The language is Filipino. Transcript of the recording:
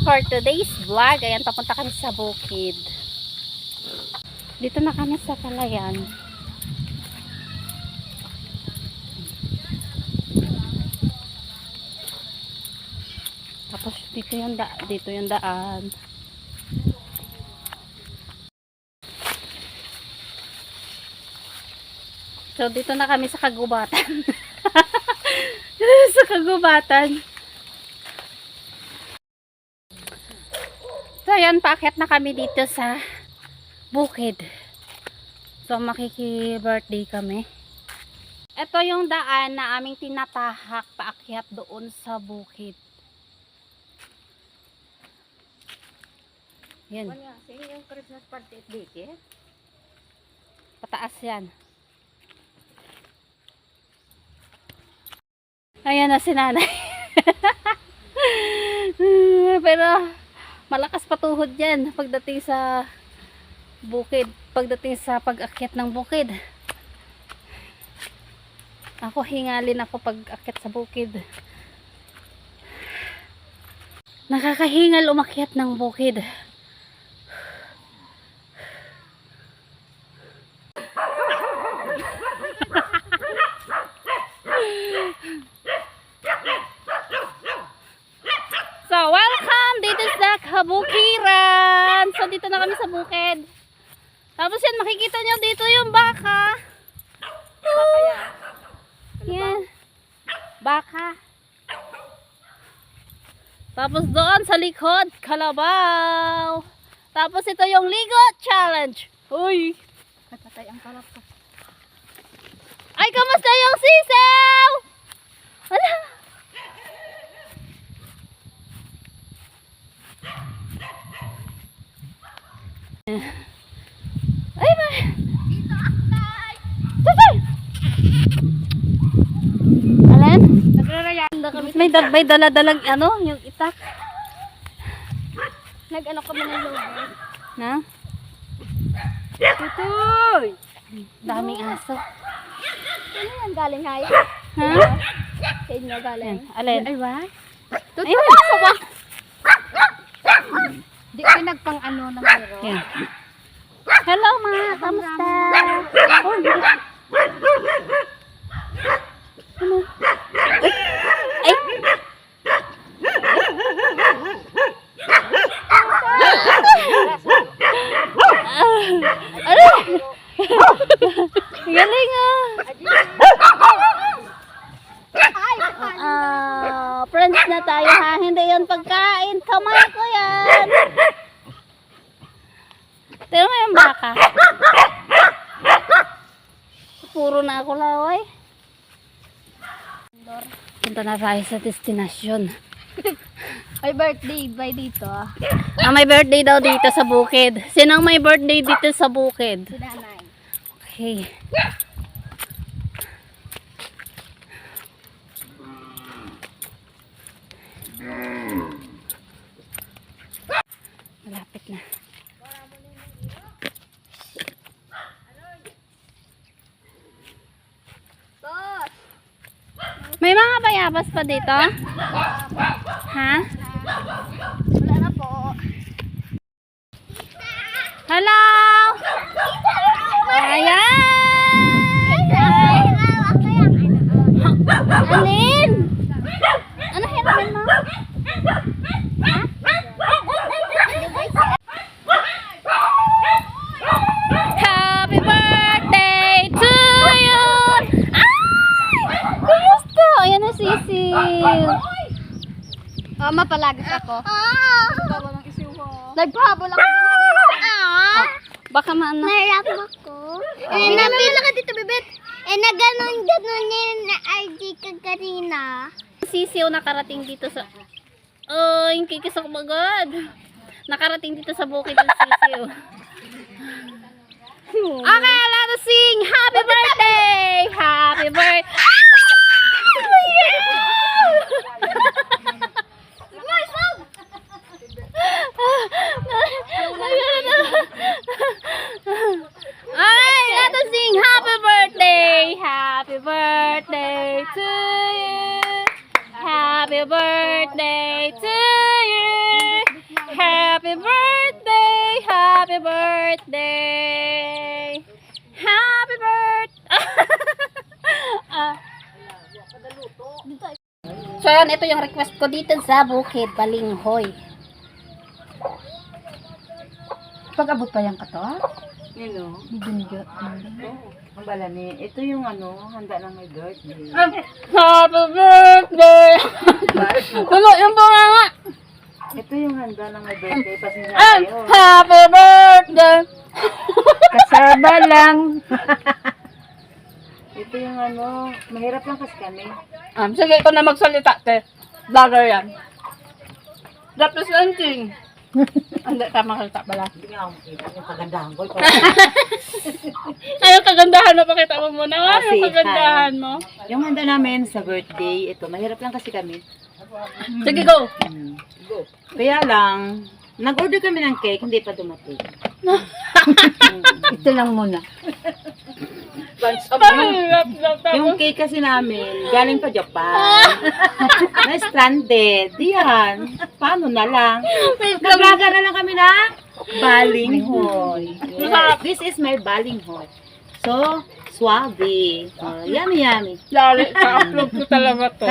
for today's vlog, ayan, papunta kami sa bukid. Dito na kami sa Kalayan. Tapos dito yung daan. So dito na kami sa kagubatan. Sa kagubatan. So ayan, paakyat na kami dito sa bukid. So makiki-birthday kami. Ito yung daan na aming tinatahak paakyat doon sa bukid. Yan. Sige yung Christmas party at dito. Pataas yan. Ayan na si nanay. Pero malakas patuhod yan pagdating sa bukid. Pagdating sa pag-akyat ng bukid. Ako hingalin ako pag-akyat sa bukid. Nakakahingal umakyat ng bukid. So, welcome dito sa Kabukiran. So, dito na kami sa bukid. Tapos yan, makikita nyo dito yung baka. Baka yan. Yan. Baka. Tapos doon sa likod, kalabaw. Tapos ito yung Ligo Challenge. Uy. Patay ang kalap ko. Ay, kamusta yung sisaw? Wala. Ay, ma. Dito akay. Tatay. Alan? Nagrarayan na kami. May dala-dalang ano, yung itak. Nag-ano kami ng logo. Na? Tutoy! Daming aso. Ano yan galing hay? Ha? Sa inyo galing. Alin? Ay, ba? Ay, aso ba? Di ko nagpang ano ng hero. Yan. Hello, ma. Kamusta? Oh, ano? Ay! Ano? Galing ah! Friends na tayo ha. Hindi yan pagkain. Kamay ko yan. Tignan mo yung baka. Puro na ako laway. Punta na tayo sa destinasyon. May birthday ba dito? May birthday daw dito sa bukid. Sinang may birthday dito sa bukid? Si nanay. Okay. Malapit na. May mga bayabas pa dito? Ha? Wala na po. Hello! Ayan! Alin? Ano hiramin mo? Ha? Happy birthday to you! Ay! Kumusta? Ayan na sisil. Mapalagas ako. Bawa ng isiwa. Nagpahabol ako. Baka maano. Nahirap ako. Napila ka dito, bebet. Naganon yun na RG ka kanina. Sisiw nakarating dito sa... Oh, yung kikisok magod. Nakarating dito sa bukid ng sisiw. Okay, let's sing happy birthday! Happy birthday! Ay, let's sing happy birthday! Happy birthday to you! Happy birthday to you! So, yan, ito yung request ko dito sa Bukid, Balinghoy. Pag-abot pa yan ka to? Yun o. Bibinggo. Ang bala ni, ito yung ano, handa ng may birthday. Happy birthday! Tulo yung bunganga! Ito yung handa ng may birthday. Pasensya And kayo. happy birthday! Kasama lang. Ito yung ano, mahirap lang kasi kami. Sige, ikaw na magsalita, te. Vlogger yan. Representing. Hindi, tama kalita pala. Hindi nga ako makita yung kagandahan ko. Ano kagandahan mo? Pakita mo muna. Ano Kasi, kagandahan mo? Yung handa namin sa birthday, ito, mahirap lang kasi kami. Sige, go! Kaya lang, nag-order kami ng cake, hindi pa dumating. Ito lang muna. Yung cake kasi namin, galing pa Japan. Na-stranded. Diyan. Paano na lang? Naglaga na lang kami na balinghoy. Yes. This is my balinghoy. So, suave. Yummy, yummy. Lali, pa-upload ko talaga to.